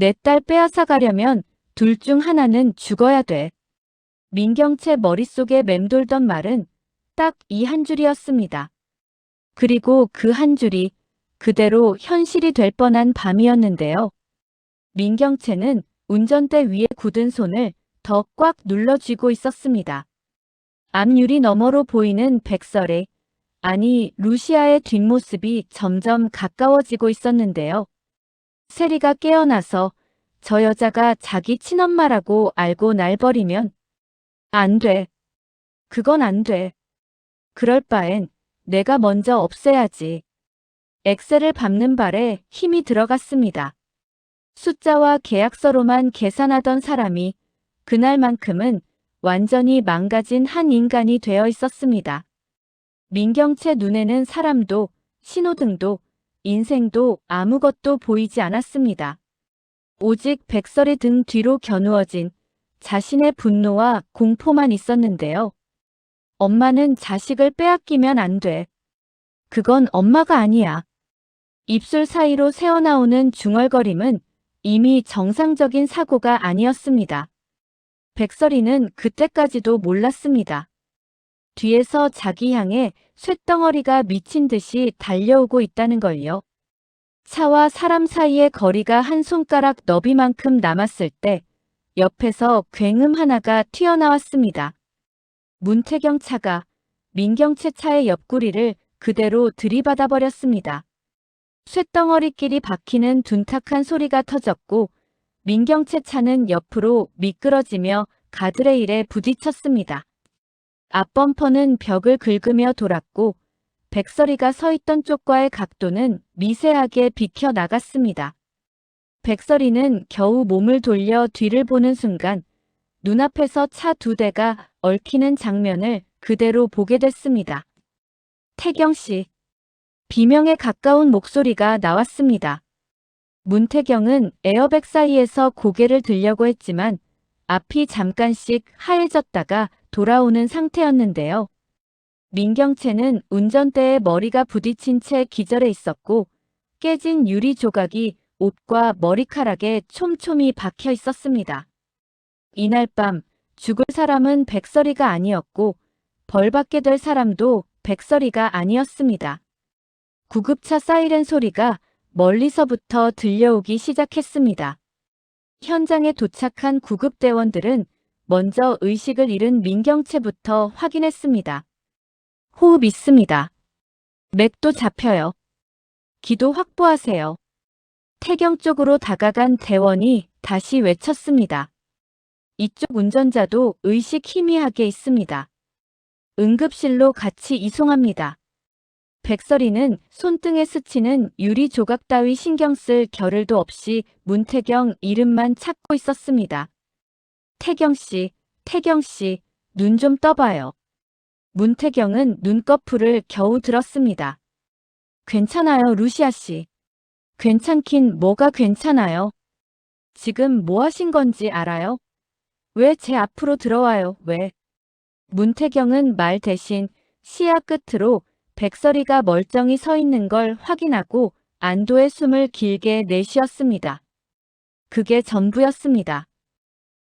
내 딸 빼앗아 가려면 둘 중 하나는 죽어야 돼. 민경채 머릿속에 맴돌던 말은 딱 이 한 줄이었습니다. 그리고 그 한 줄이 그대로 현실이 될 뻔한 밤이었는데요. 민경채는 운전대 위에 굳은 손을 더 꽉 눌러 쥐고 있었습니다. 앞유리 너머로 보이는 백설의, 아니 루시아의 뒷모습이 점점 가까워지고 있었는데요. 세리가 깨어나서 저 여자가 자기 친엄마라고 알고 날 버리면 안 돼. 그건 안 돼. 그럴 바엔 내가 먼저 없애야지. 엑셀을 밟는 발에 힘이 들어갔습니다. 숫자와 계약서로만 계산하던 사람이 그날만큼은 완전히 망가진 한 인간이 되어 있었습니다. 민경채 눈에는 사람도 신호등도 인생도 아무것도 보이지 않았습니다. 오직 백설의 등 뒤로 겨누어진 자신의 분노와 공포만 있었는데요. 엄마는 자식을 빼앗기면 안 돼. 그건 엄마가 아니야. 입술 사이로 새어나오는 중얼거림은 이미 정상적인 사고가 아니었습니다. 백설이는 그때까지도 몰랐습니다. 뒤에서 자기 향해 쇳덩어리가 미친 듯이 달려오고 있다는 걸요. 차와 사람 사이의 거리가 한 손가락 너비만큼 남았을 때 옆에서 굉음 하나가 튀어나왔습니다. 문태경 차가 민경채 차의 옆구리를 그대로 들이받아 버렸습니다. 쇳덩어리끼리 박히는 둔탁한 소리가 터졌고 민경채 차는 옆으로 미끄러지며 가드레일에 부딪혔습니다. 앞범퍼는 벽을 긁으며 돌았고 백설이가 서 있던 쪽과의 각도는 미세하게 비켜 나갔습니다. 백설이는 겨우 몸을 돌려 뒤를 보는 순간 눈앞에서 차 두 대가 얽히는 장면을 그대로 보게 됐습니다. 태경 씨. 비명에 가까운 목소리가 나왔습니다. 문태경은 에어백 사이에서 고개를 들려고 했지만 앞이 잠깐씩 하얘졌다가 돌아오는 상태였는데요. 민경채는 운전대에 머리가 부딪힌 채 기절해 있었고 깨진 유리 조각이 옷과 머리카락에 촘촘히 박혀 있었습니다. 이날 밤 죽을 사람은 백설이가 아니었고 벌받게 될 사람도 백설이가 아니었습니다. 구급차 사이렌 소리가 멀리서부터 들려오기 시작했습니다. 현장에 도착한 구급대원들은 먼저 의식을 잃은 민경채부터 확인했습니다. 호흡 있습니다. 맥도 잡혀요. 기도 확보하세요. 태경 쪽으로 다가간 대원이 다시 외쳤습니다. 이쪽 운전자도 의식 희미하게 있습니다. 응급실로 같이 이송합니다. 백설이는 손등에 스치는 유리 조각 따위 신경 쓸 겨를도 없이 문태경 이름만 찾고 있었습니다. 태경 씨, 눈 좀 떠봐요. 문태경은 눈꺼풀을 겨우 들었습니다. 괜찮아요, 루시아 씨. 괜찮긴 뭐가 괜찮아요. 지금 뭐 하신 건지 알아요? 왜 제 앞으로 들어와요, 왜? 문태경은 말 대신 시야 끝으로 백설이가 멀쩡히 서 있는 걸 확인하고 안도의 숨을 길게 내쉬었습니다. 그게 전부였습니다.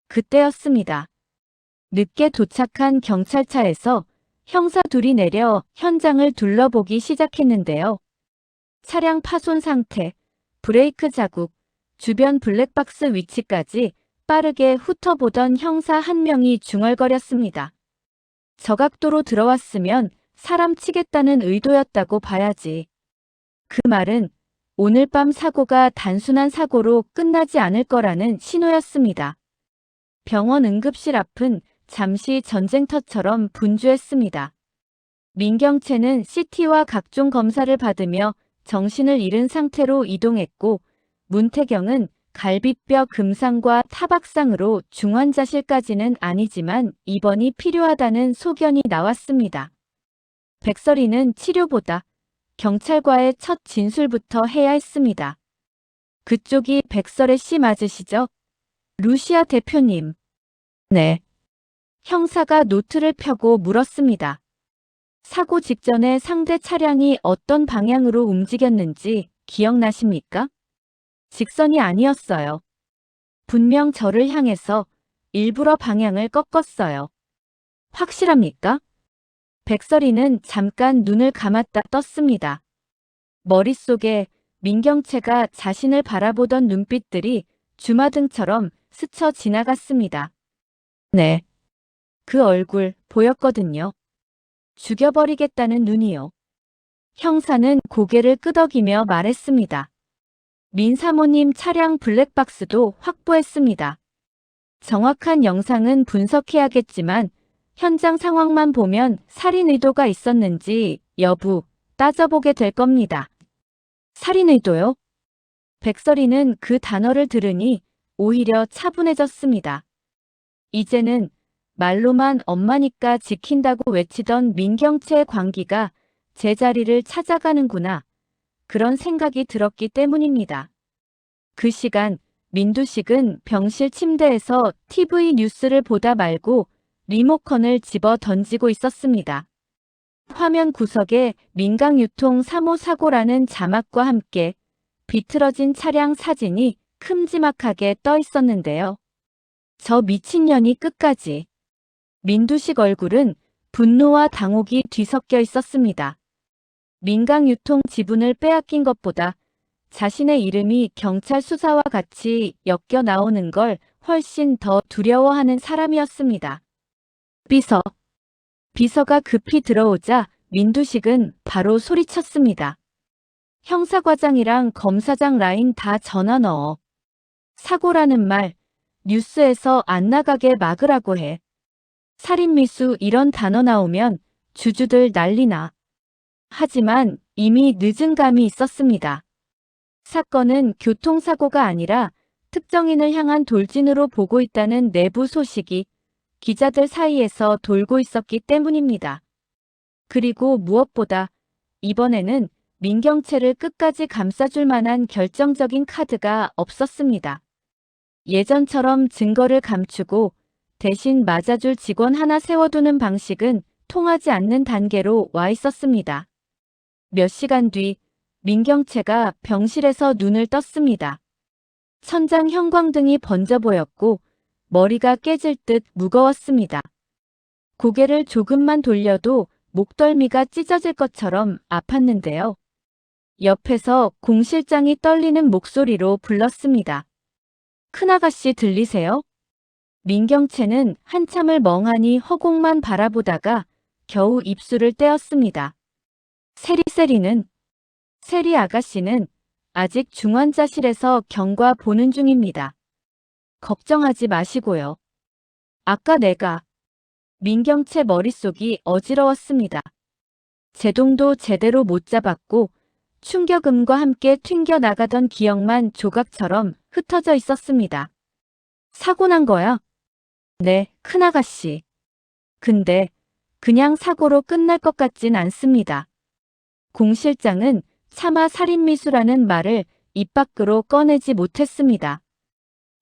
그때였습니다. 늦게 도착한 경찰차에서 형사 둘이 내려 현장을 둘러보기 시작했는데요. 차량 파손 상태, 브레이크 자국, 주변 블랙박스 위치까지 빠르게 훑어보던 형사 한 명이 중얼거렸습니다. 저 각도로 들어왔으면 사람 치겠다는 의도였다고 봐야지. 그 말은 오늘 밤 사고가 단순한 사고로 끝나지 않을 거라는 신호였습니다. 병원 응급실 앞은 잠시 전쟁터처럼 분주했습니다. 민경채는 CT와 각종 검사를 받으며 정신을 잃은 상태로 이동했고 문태경은 갈비뼈 금상과 타박상으로 중환자실까지는 아니지만 입원이 필요하다는 소견이 나왔습니다. 백설이는 치료보다 경찰과의 첫 진술부터 해야 했습니다. 그쪽이 백설의 씨 맞으시죠? 루시아 대표님. 네. 형사가 노트를 펴고 물었습니다. 사고 직전에 상대 차량이 어떤 방향으로 움직였는지 기억나십니까? 직선이 아니었어요. 분명 저를 향해서 일부러 방향을 꺾었어요. 확실합니까? 백설이는 잠깐 눈을 감았다 떴습니다. 머릿속에 민경채가 자신을 바라보던 눈빛들이 주마등처럼 스쳐 지나갔습니다. 네. 그 얼굴 보였거든요. 죽여버리겠다는 눈이요. 형사는 고개를 끄덕이며 말했습니다. 민 사모님 차량 블랙박스도 확보했습니다. 정확한 영상은 분석해야겠지만 현장 상황만 보면 살인 의도가 있었는지 여부 따져보게 될 겁니다. 살인 의도요? 백설이는 그 단어를 들으니 오히려 차분해졌습니다. 이제는 말로만 엄마니까 지킨다고 외치던 민경채의 광기가 제자리를 찾아가는구나. 그런 생각이 들었기 때문입니다. 그 시간 민두식은 병실 침대에서 TV 뉴스를 보다 말고 리모컨을 집어 던지고 있었습니다. 화면 구석에 민강유통 3호 사고라는 자막과 함께 비틀어진 차량 사진이 큼지막하게 떠 있었는데요. 저 미친년이 끝까지. 민두식 얼굴은 분노와 당혹이 뒤섞여 있었습니다. 민강유통 지분을 빼앗긴 것보다 자신의 이름이 경찰 수사와 같이 엮여 나오는 걸 훨씬 더 두려워하는 사람이었습니다. 비서가 급히 들어오자 민두식은 바로 소리쳤습니다. 형사과장이랑 검사장 라인 다 전화 넣어. 사고라는 말 뉴스에서 안 나가게 막으라고 해. 살인미수 이런 단어 나오면 주주들 난리나. 하지만 이미 늦은 감이 있었습니다. 사건은 교통사고가 아니라 특정인을 향한 돌진으로 보고 있다는 내부 소식이 기자들 사이에서 돌고 있었기 때문입니다. 그리고 무엇보다 이번에는 민경채를 끝까지 감싸줄 만한 결정적인 카드가 없었습니다. 예전처럼 증거를 감추고 대신 맞아줄 직원 하나 세워두는 방식은 통하지 않는 단계로 와 있었습니다. 몇 시간 뒤 민경채가 병실에서 눈을 떴습니다. 천장 형광등이 번져 보였고 머리가 깨질 듯 무거웠습니다. 고개를 조금만 돌려도 목덜미가 찢어질 것처럼 아팠는데요. 옆에서 공 실장이 떨리는 목소리로 불렀습니다. 큰아가씨 들리세요? 민경채는 한참을 멍하니 허공만 바라보다가 겨우 입술을 떼었습니다. 세리 아가씨는 아직 중환자실에서 경과 보는 중입니다. 걱정하지 마시고요. 아까 내가 민경채 머릿속이 어지러웠습니다. 제동도 제대로 못 잡았고 충격음과 함께 튕겨나가던 기억만 조각처럼 흩어져 있었습니다. 사고 난 거야? 네, 큰아가씨. 근데 그냥 사고로 끝날 것 같진 않습니다. 공 실장은 차마 살인미수라는 말을 입 밖으로 꺼내지 못했습니다.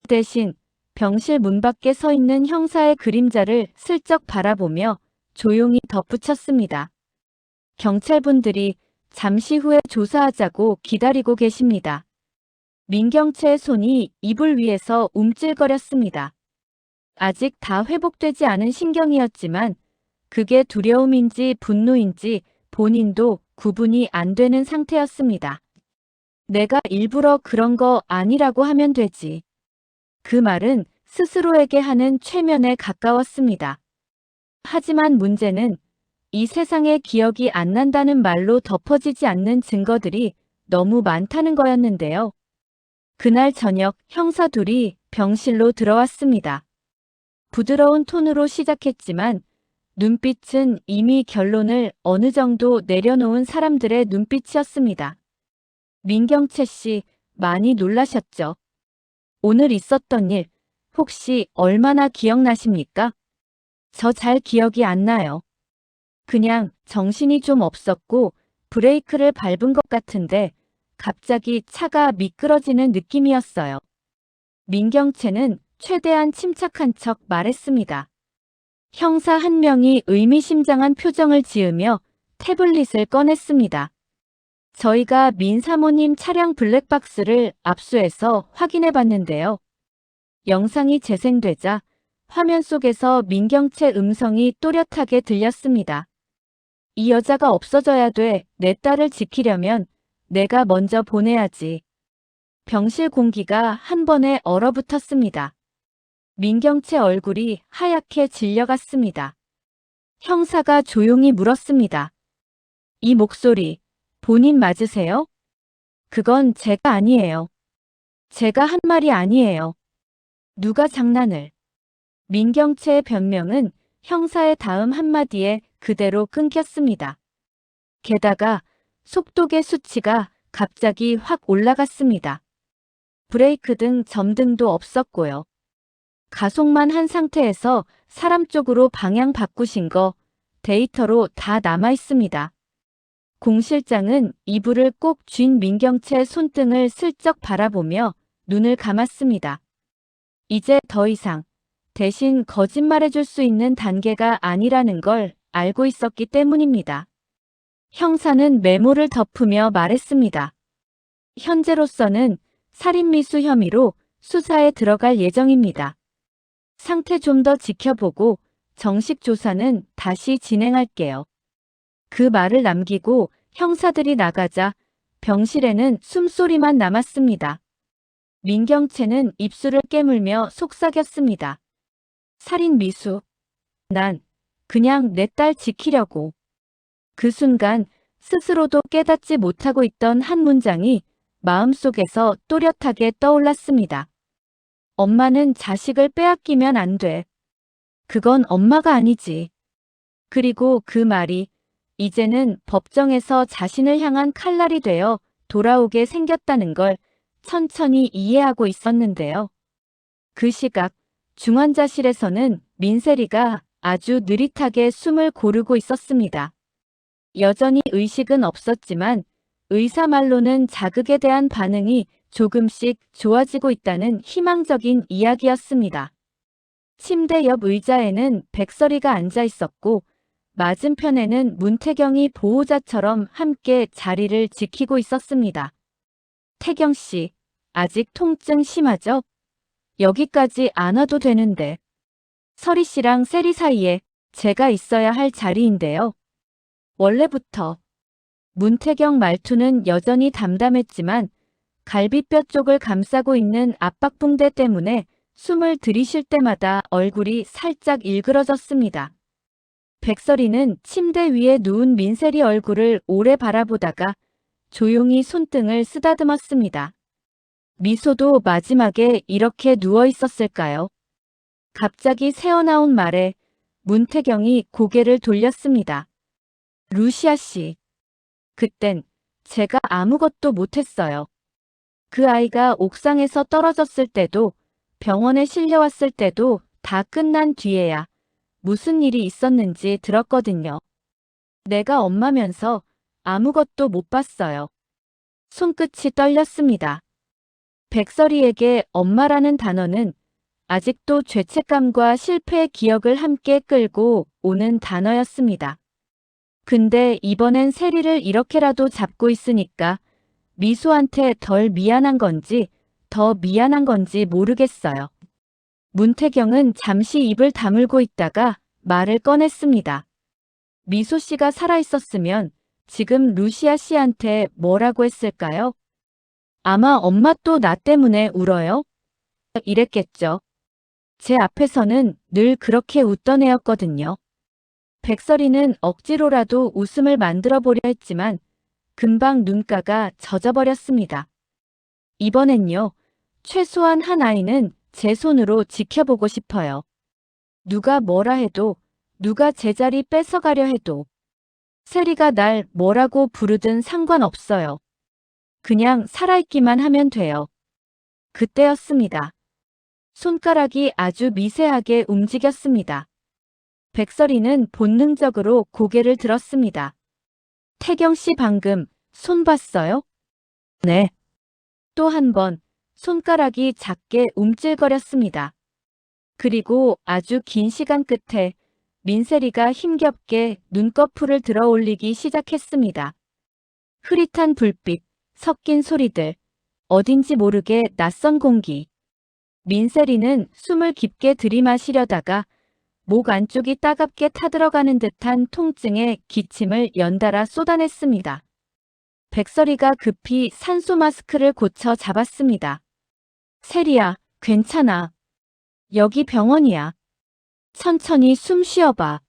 대신 병실 문 밖에 서 있는 형사의 그림자를 슬쩍 바라보며 조용히 덧붙였습니다. 경찰분들이 잠시 후에 조사하자고 기다리고 계십니다. 민경채의 손이 이불 위에서 움찔거렸습니다. 아직 다 회복되지 않은 신경이었지만 그게 두려움인지 분노인지 본인도 구분이 안 되는 상태였습니다. 내가 일부러 그런 거 아니라고 하면 되지. 그 말은 스스로에게 하는 최면에 가까웠습니다. 하지만 문제는 이 세상에 기억이 안 난다는 말로 덮어지지 않는 증거들이 너무 많다는 거였는데요. 그날 저녁 형사 둘이 병실로 들어왔습니다. 부드러운 톤으로 시작했지만 눈빛은 이미 결론을 어느 정도 내려놓은 사람들의 눈빛이었습니다. 민경채 씨, 많이 놀라셨죠? 오늘 있었던 일, 혹시 얼마나 기억나십니까? 저 잘 기억이 안 나요. 그냥 정신이 좀 없었고 브레이크를 밟은 것 같은데 갑자기 차가 미끄러지는 느낌이었어요. 민경채는 최대한 침착한 척 말했습니다. 형사 한 명이 의미심장한 표정을 지으며 태블릿을 꺼냈습니다. 저희가 민 사모님 차량 블랙박스를 압수해서 확인해 봤는데요. 영상이 재생되자 화면 속에서 민경채 음성이 또렷하게 들렸습니다. 이 여자가 없어져야 돼. 내 딸을 지키려면 내가 먼저 보내야지. 병실 공기가 한 번에 얼어붙었습니다. 민경채 얼굴이 하얗게 질려갔습니다. 형사가 조용히 물었습니다. 이 목소리, 본인 맞으세요? 그건 제가 아니에요. 제가 한 말이 아니에요. 누가 장난을. 민경채의 변명은 형사의 다음 한마디에 그대로 끊겼습니다. 게다가 속독의 수치가 갑자기 확 올라갔습니다. 브레이크 등 점등도 없었고요. 가속만 한 상태에서 사람 쪽으로 방향 바꾸신 거 데이터로 다 남아 있습니다. 공 실장은 이불을 꼭 쥔 민경채 손등을 슬쩍 바라보며 눈을 감았습니다. 이제 더 이상 대신 거짓말해줄 수 있는 단계가 아니라는 걸 알고 있었기 때문입니다. 형사는 메모를 덮으며 말했습니다. 현재로서는 살인미수 혐의로 수사에 들어갈 예정입니다. 상태 좀 더 지켜보고 정식 조사는 다시 진행할게요. 그 말을 남기고 형사들이 나가자 병실에는 숨소리만 남았습니다. 민경채는 입술을 깨물며 속삭였습니다. 살인 미수. 난 그냥 내 딸 지키려고. 그 순간 스스로도 깨닫지 못하고 있던 한 문장이 마음속에서 또렷하게 떠올랐습니다. 엄마는 자식을 빼앗기면 안 돼. 그건 엄마가 아니지. 그리고 그 말이 이제는 법정에서 자신을 향한 칼날이 되어 돌아오게 생겼다는 걸 천천히 이해하고 있었는데요. 그 시각 중환자실에서는 민세리가 아주 느릿하게 숨을 고르고 있었습니다. 여전히 의식은 없었지만 의사 말로는 자극에 대한 반응이 조금씩 좋아지고 있다는 희망적인 이야기였습니다. 침대 옆 의자에는 백설이가 앉아 있었고 맞은편에는 문태경이 보호자처럼 함께 자리를 지키고 있었습니다. 태경 씨, 아직 통증 심하죠? 여기까지 안 와도 되는데. 설희 씨랑 세리 사이에 제가 있어야 할 자리인데요. 원래부터. 문태경 말투는 여전히 담담했지만 갈비뼈 쪽을 감싸고 있는 압박붕대 때문에 숨을 들이쉴 때마다 얼굴이 살짝 일그러졌습니다. 백설이는 침대 위에 누운 민세리 얼굴을 오래 바라보다가 조용히 손등을 쓰다듬었습니다. 미소도 마지막에 이렇게 누워 있었을까요? 갑자기 새어나온 말에 문태경이 고개를 돌렸습니다. 루시아 씨. 그땐 제가 아무것도 못했어요. 그 아이가 옥상에서 떨어졌을 때도 병원에 실려왔을 때도 다 끝난 뒤에야 무슨 일이 있었는지 들었거든요. 내가 엄마면서 아무것도 못 봤어요. 손끝이 떨렸습니다. 백설이에게 엄마라는 단어는 아직도 죄책감과 실패의 기억을 함께 끌고 오는 단어였습니다. 근데 이번엔 세리를 이렇게라도 잡고 있으니까 미수한테 덜 미안한 건지 더 미안한 건지 모르겠어요. 문태경은 잠시 입을 다물고 있다가 말을 꺼냈습니다. 미소 씨가 살아있었으면 지금 루시아 씨한테 뭐라고 했을까요? 아마 엄마 또 나 때문에 울어요? 이랬겠죠. 제 앞에서는 늘 그렇게 웃던 애였거든요. 백설이는 억지로라도 웃음을 만들어 보려 했지만 금방 눈가가 젖어버렸습니다. 이번엔요. 최소한 한 아이는 제 손으로 지켜보고 싶어요. 누가 뭐라 해도, 누가 제 자리 뺏어가려 해도, 세리가 날 뭐라고 부르든 상관없어요. 그냥 살아있기만 하면 돼요. 그때였습니다. 손가락이 아주 미세하게 움직였습니다. 백설이는 본능적으로 고개를 들었습니다. 태경 씨 방금 손 봤어요? 네. 또 한 번 손가락이 작게 움찔거렸습니다. 그리고 아주 긴 시간 끝에 민세리가 힘겹게 눈꺼풀을 들어 올리기 시작했습니다. 흐릿한 불빛, 섞인 소리들, 어딘지 모르게 낯선 공기. 민세리는 숨을 깊게 들이마시려다가 목 안쪽이 따갑게 타들어가는 듯한 통증에 기침을 연달아 쏟아냈습니다. 백설이가 급히 산소 마스크를 고쳐 잡았습니다. 세리야, 괜찮아. 여기 병원이야. 천천히 숨 쉬어봐.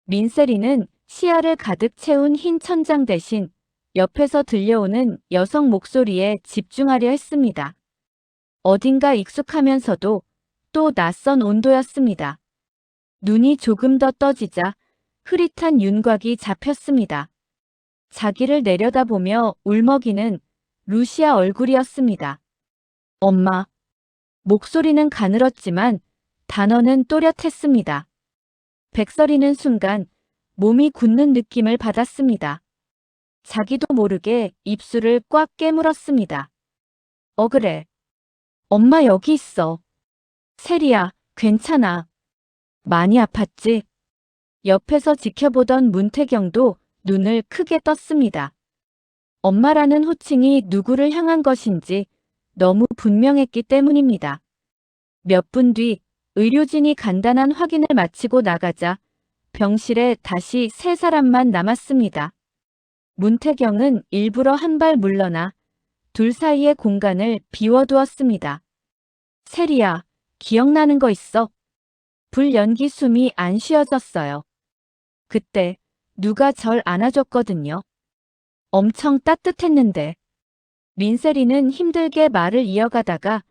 민세리는 시야를 가득 채운 흰 천장 대신 옆에서 들려오는 여성 목소리에 집중하려 했습니다. 어딘가 익숙하면서도 또 낯선 온도였습니다. 눈이 조금 더 떠지자 흐릿한 윤곽이 잡혔습니다. 자기를 내려다보며 울먹이는 루시아 얼굴이었습니다. 엄마. 목소리는 가늘었지만 단어는 또렷했습니다. 백설이는 순간 몸이 굳는 느낌을 받았습니다. 자기도 모르게 입술을 꽉 깨물었습니다. 그래. 엄마 여기 있어. 세리야, 괜찮아. 많이 아팠지? 옆에서 지켜보던 문태경도 눈을 크게 떴습니다. 엄마라는 호칭이 누구를 향한 것인지 너무 분명했기 때문입니다. 몇 분 뒤 의료진이 간단한 확인을 마치고 나가자 병실에 다시 세 사람만 남았습니다. 문태경은 일부러 한 발 물러나 둘 사이의 공간을 비워두었습니다. 세리야, 기억나는 거 있어? 불연기 숨이 안 쉬어졌어요. 그때 누가 절 안아줬거든요. 엄청 따뜻했는데. 민세리는 힘들게 말을 이어가다가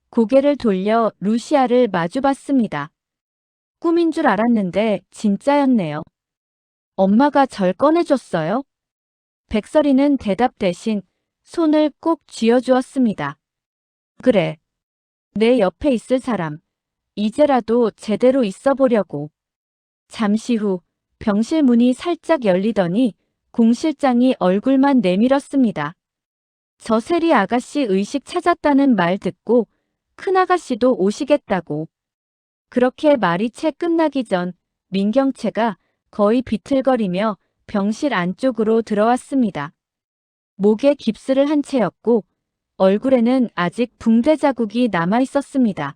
고개를 돌려 루시아를 마주봤습니다. 꿈인 줄 알았는데 진짜였네요. 엄마가 절 꺼내줬어요? 백설이는 대답 대신 손을 꼭 쥐어주었습니다. 그래. 내 옆에 있을 사람. 이제라도 제대로 있어 보려고. 잠시 후 병실 문이 살짝 열리더니 공 실장이 얼굴만 내밀었습니다. 저 세리 아가씨 의식 찾았다는 말 듣고 큰아가씨도 오시겠다고. 그렇게 말이 채 끝나기 전 민경채가 거의 비틀거리며 병실 안쪽으로 들어왔습니다. 목에 깁스를 한 채였고 얼굴에는 아직 붕대 자국이 남아 있었습니다.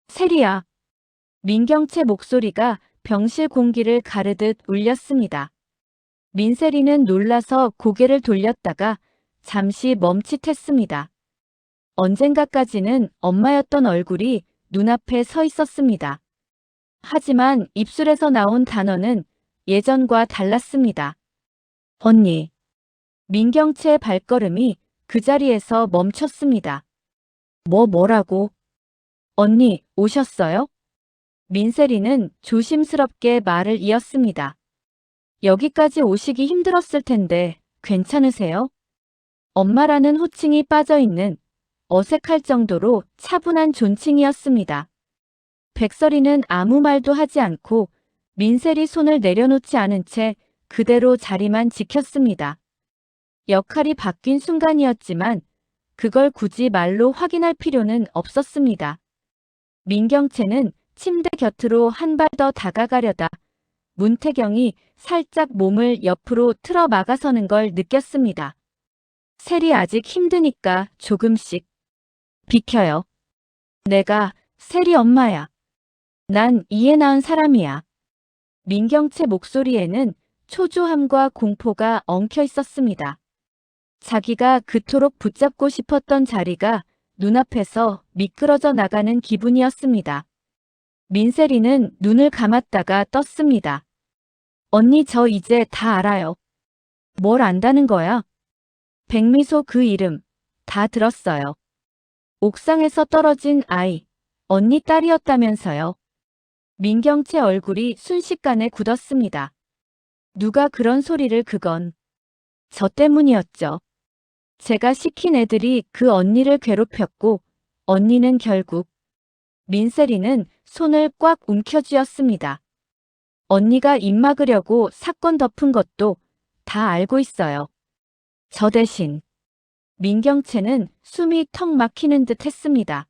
세리야. 민경채 목소리가 병실 공기를 가르듯 울렸습니다. 민세리는 놀라서 고개를 돌렸다가 잠시 멈칫했습니다. 언젠가까지는 엄마였던 얼굴이 눈앞에 서 있었습니다. 하지만 입술에서 나온 단어는 예전과 달랐습니다. 언니. 민경채의 발걸음이 그 자리에서 멈췄습니다. 뭐라고? 언니, 오셨어요? 민세리는 조심스럽게 말을 이었습니다. 여기까지 오시기 힘들었을 텐데 괜찮으세요? 엄마라는 호칭이 빠져있는 어색할 정도로 차분한 존칭이었습니다. 백설이는 아무 말도 하지 않고 민세리 손을 내려놓지 않은 채 그대로 자리만 지켰습니다. 역할이 바뀐 순간이었지만 그걸 굳이 말로 확인할 필요는 없었습니다. 민경채는 침대 곁으로 한 발 더 다가가려다 문태경이 살짝 몸을 옆으로 틀어 막아서는 걸 느꼈습니다. 세리 아직 힘드니까 조금씩. 비켜요. 내가 세리 엄마야. 난 이해 낳은 사람이야. 민경채 목소리에는 초조함과 공포가 엉켜 있었습니다. 자기가 그토록 붙잡고 싶었던 자리가 눈앞에서 미끄러져 나가는 기분이었습니다. 민세리는 눈을 감았다가 떴습니다. 언니 저 이제 다 알아요. 뭘 안다는 거야? 백미소 그 이름 다 들었어요. 옥상에서 떨어진 아이, 언니 딸이었다면서요. 민경채 얼굴이 순식간에 굳었습니다. 누가 그런 소리를 그건. 저 때문이었죠. 제가 시킨 애들이 그 언니를 괴롭혔고 언니는 결국. 민세리는 손을 꽉 움켜쥐었습니다. 언니가 입 막으려고 사건 덮은 것도 다 알고 있어요. 저 대신. 민경채는 숨이 턱 막히는 듯 했습니다.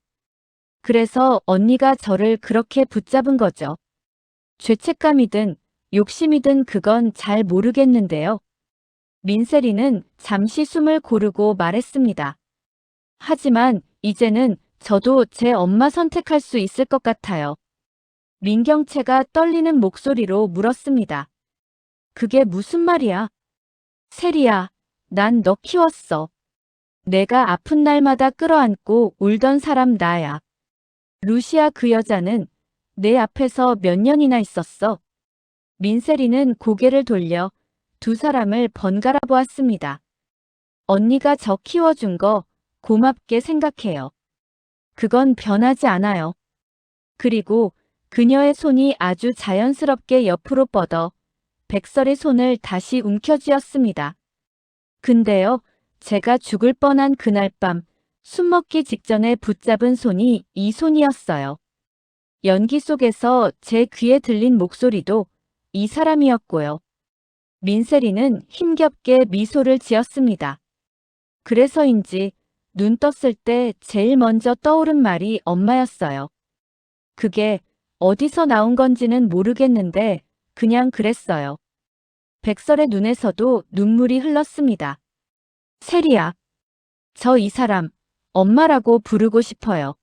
그래서 언니가 저를 그렇게 붙잡은 거죠. 죄책감이든 욕심이든 그건 잘 모르겠는데요. 민세리는 잠시 숨을 고르고 말했습니다. 하지만 이제는 저도 제 엄마 선택할 수 있을 것 같아요. 민경채가 떨리는 목소리로 물었습니다. 그게 무슨 말이야? 세리야, 난 너 키웠어. 내가 아픈 날마다 끌어안고 울던 사람 나야. 루시아 그 여자는 내 앞에서 몇 년이나 있었어. 민세리는 고개를 돌려 두 사람을 번갈아 보았습니다. 언니가 저 키워준 거 고맙게 생각해요. 그건 변하지 않아요. 그리고 그녀의 손이 아주 자연스럽게 옆으로 뻗어 백설의 손을 다시 움켜쥐었습니다. 근데요, 제가 죽을 뻔한 그날 밤 숨먹기 직전에 붙잡은 손이 이 손이었어요. 연기 속에서 제 귀에 들린 목소리도 이 사람이었고요. 민세리는 힘겹게 미소를 지었습니다. 그래서인지 눈 떴을 때 제일 먼저 떠오른 말이 엄마였어요. 그게 어디서 나온 건지는 모르겠는데 그냥 그랬어요. 백설의 눈에서도 눈물이 흘렀습니다. 세리야, 저 이 사람 엄마라고 부르고 싶어요.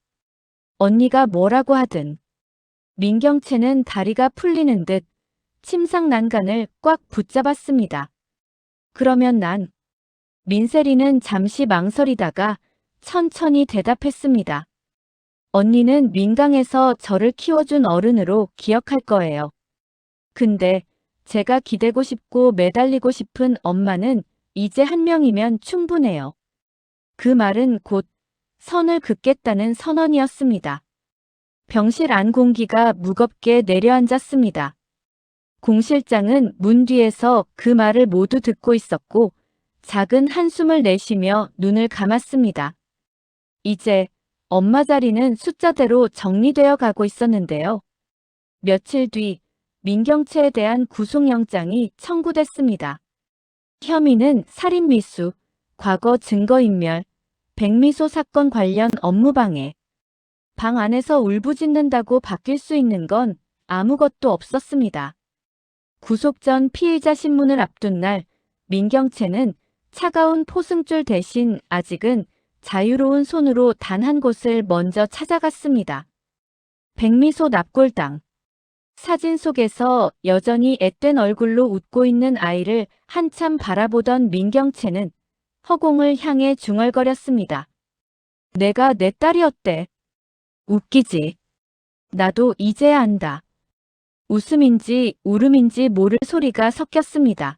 언니가 뭐라고 하든. 민경채는 다리가 풀리는 듯 침상 난간을 꽉 붙잡았습니다. 그러면 난. 민세리는 잠시 망설이다가 천천히 대답했습니다. 언니는 민강에서 저를 키워준 어른으로 기억할 거예요. 근데 제가 기대고 싶고 매달리고 싶은 엄마는 이제 한 명이면 충분해요. 그 말은 곧 선을 긋겠다는 선언이었습니다. 병실 안 공기가 무겁게 내려앉았습니다. 공 실장은 문 뒤에서 그 말을 모두 듣고 있었고 작은 한숨을 내쉬며 눈을 감았습니다. 이제 엄마 자리는 숫자대로 정리되어 가고 있었는데요. 며칠 뒤 민경채에 대한 구속영장이 청구됐습니다. 혐의는 살인미수, 과거 증거인멸, 백미소 사건 관련 업무방해. 방 안에서 울부짖는다고 바뀔 수 있는 건 아무것도 없었습니다. 구속 전 피의자 신문을 앞둔 날 민경채는 차가운 포승줄 대신 아직은 자유로운 손으로 단 한 곳을 먼저 찾아갔습니다. 백미소 납골당. 사진 속에서 여전히 앳된 얼굴로 웃고 있는 아이를 한참 바라보던 민경채는 허공을 향해 중얼거렸습니다. 내가 내 딸이었대. 웃기지. 나도 이제야 안다. 웃음인지 울음인지 모를 소리가 섞였습니다.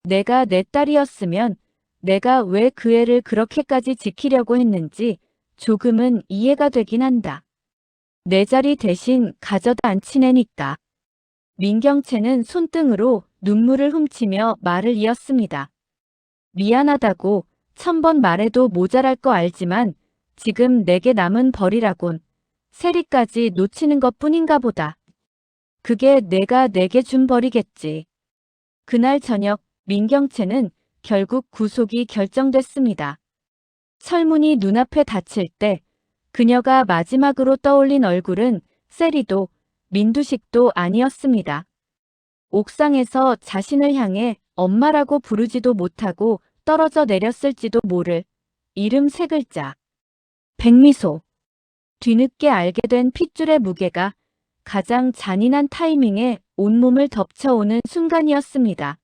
내가 내 딸이었으면 내가 왜 그 애를 그렇게까지 지키려고 했는지 조금은 이해가 되긴 한다. 내 자리 대신 가져다 앉힌 애니까. 민경채는 손등으로 눈물을 훔치며 말을 이었습니다. 미안하다고 1000번 말해도 모자랄 거 알지만 지금 내게 남은 벌이라곤 세리까지 놓치는 것뿐인가 보다. 그게 내가 내게 준 벌이겠지. 그날 저녁 민경채는 결국 구속이 결정됐습니다. 철문이 눈앞에 닫힐 때 그녀가 마지막으로 떠올린 얼굴은 세리도 민두식도 아니었습니다. 옥상에서 자신을 향해 엄마라고 부르지도 못하고 떨어져 내렸을지도 모를 이름 세 글자. 백미소. 뒤늦게 알게 된 핏줄의 무게가 가장 잔인한 타이밍에 온몸을 덮쳐오는 순간이었습니다.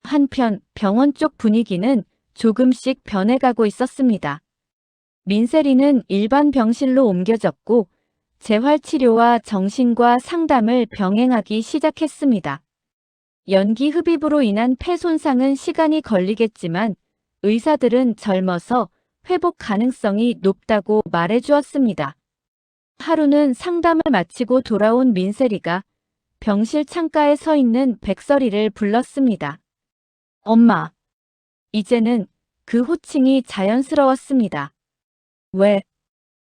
한편 병원 쪽 분위기는 조금씩 변해가고 있었습니다. 민세리는 일반 병실로 옮겨졌고 재활치료와 정신과 상담을 병행하기 시작했습니다. 연기 흡입으로 인한 폐 손상은 시간이 걸리겠지만 의사들은 젊어서 회복 가능성이 높다고 말해주었습니다. 하루는 상담을 마치고 돌아온 민세리가 병실 창가에 서 있는 백설이를 불렀습니다. 엄마. 이제는 그 호칭이 자연스러웠습니다. 왜?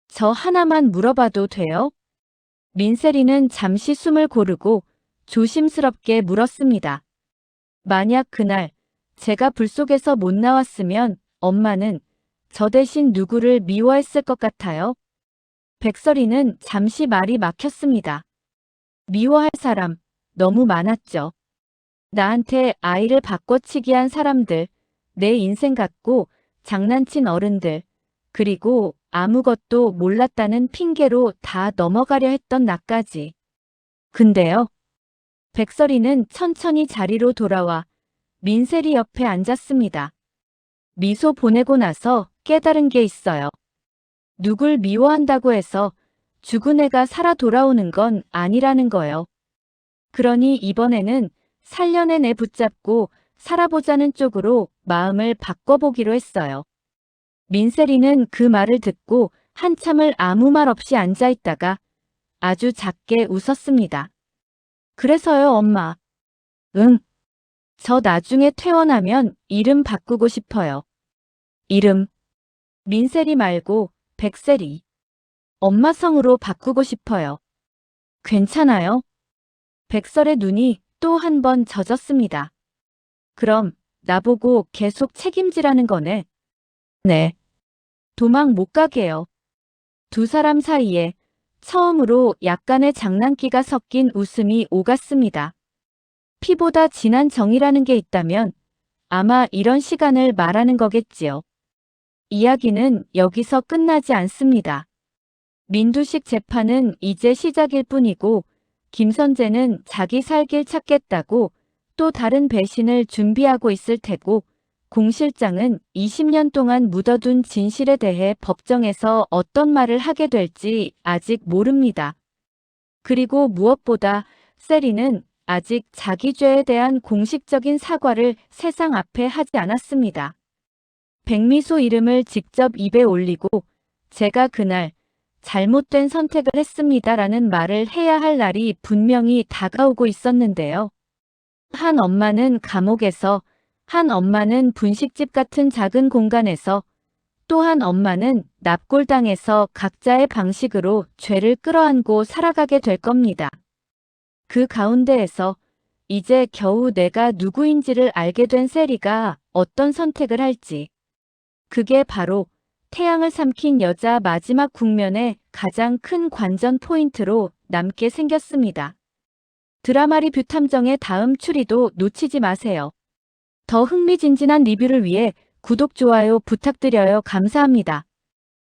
저 하나만 물어봐도 돼요? 민세리는 잠시 숨을 고르고 조심스럽게 물었습니다. 만약 그날 제가 불 속에서 못 나왔으면 엄마는 저 대신 누구를 미워했을 것 같아요? 백설이는 잠시 말이 막혔습니다. 미워할 사람 너무 많았죠. 나한테 아이를 바꿔치기 한 사람들, 내 인생 갖고 장난친 어른들, 그리고 아무것도 몰랐다는 핑계로 다 넘어가려 했던 나까지. 근데요. 백설이는 천천히 자리로 돌아와 민세리 옆에 앉았습니다. 미소 보내고 나서 깨달은 게 있어요. 누굴 미워한다고 해서 죽은 애가 살아 돌아오는 건 아니라는 거요. 그러니 이번에는 살려낸 애 붙잡고 살아보자는 쪽으로 마음을 바꿔보기로 했어요. 민세리는 그 말을 듣고 한참을 아무 말 없이 앉아있다가 아주 작게 웃었습니다. 그래서요, 엄마. 응. 저 나중에 퇴원하면 이름 바꾸고 싶어요. 이름. 민세리 말고 백세리. 엄마 성으로 바꾸고 싶어요. 괜찮아요? 백설의 눈이 또 한 번 젖었습니다. 그럼 나보고 계속 책임지라는 거네. 네. 도망 못 가게요. 두 사람 사이에 처음으로 약간의 장난기가 섞인 웃음이 오갔습니다. 피보다 진한 정이라는 게 있다면 아마 이런 시간을 말하는 거겠지요. 이야기는 여기서 끝나지 않습니다. 민두식 재판은 이제 시작일 뿐이고 김선재는 자기 살 길 찾겠다고 또 다른 배신을 준비하고 있을 테고 공 실장은 20년 동안 묻어둔 진실에 대해 법정에서 어떤 말을 하게 될지 아직 모릅니다. 그리고 무엇보다 세리는 아직 자기 죄에 대한 공식적인 사과를 세상 앞에 하지 않았습니다. 백미소 이름을 직접 입에 올리고 제가 그날 잘못된 선택을 했습니다라는 말을 해야 할 날이 분명히 다가오고 있었는데요. 한 엄마는 감옥에서, 한 엄마는 분식집 같은 작은 공간에서, 또 한 엄마는 납골당에서 각자의 방식으로 죄를 끌어안고 살아가게 될 겁니다. 그 가운데에서 이제 겨우 내가 누구인지를 알게 된 세리가 어떤 선택을 할지. 그게 바로 태양을 삼킨 여자 마지막 국면의 가장 큰 관전 포인트로 남게 생겼습니다. 드라마 리뷰 탐정의 다음 추리도 놓치지 마세요. 더 흥미진진한 리뷰를 위해 구독, 좋아요 부탁드려요. 감사합니다.